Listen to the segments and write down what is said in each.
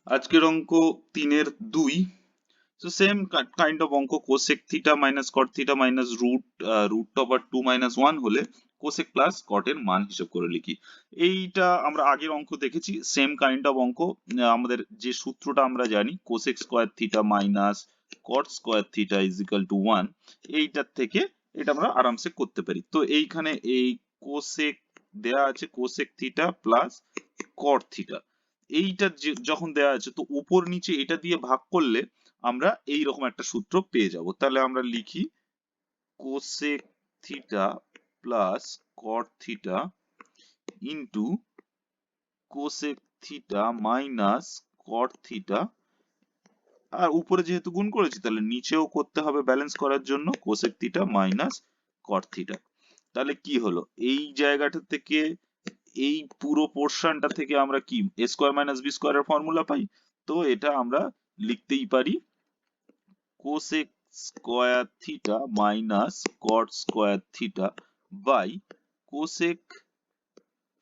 আজকের অঙ্ক 3-2। So same kind of অঙ্ক cosec theta minus cot theta minus root over 2 minus 1 হলে cosec plus cot এর মান হিসেব করে লিখি। এইটা আমরা আগের অঙ্ক দেখেছি, সেম কাইন্ড অফ অঙ্ক। আমাদের যে সূত্রটা আমরা জানি cosec square theta minus cot square theta is equal to 1, এইটার থেকে এটা আমরা আরামসে করতে পারি। তো এইখানে এই cosec দেয়া আছে cosec theta plus cot theta, এইটা যখন দেয়া আছে তো উপর নিচে এটা দিয়ে ভাগ করলে আমরা এই রকম একটা সূত্র পেয়ে যাব। তাহলে আমরা লিখি cosec theta plus cot theta into cosec theta minus cot theta, আর উপরে যেহেতু গুণ করেছি তাহলে নিচেও করতে হবে ব্যালেন্স করার জন্য cosec theta minus cot theta। তাহলে কি হলো, এই জায়গাটা থেকে এই পুরো পোর্শনটা থেকে আমরা কি a square minus b square এর ফর্মুলা পাই। তো এটা আমরা লিখতেই পারি cosec square theta minus cot square theta by cosec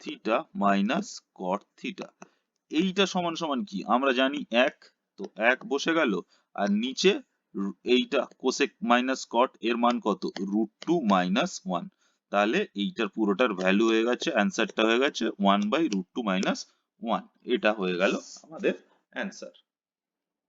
theta minus cot theta। এইটা সমান সমান কি আমরা জানি 1, তো 1 বসে গেল, আর নিচে এইটা cosec minus cot এর মান কত, √2 minus 1। তাহলে এইটার পুরোটার ভ্যালু হয়ে গেছে, অ্যান্সারটা হয়ে গেছে 1/√2 minus 1। এটা হয়ে গেল আমাদের অ্যান্সার।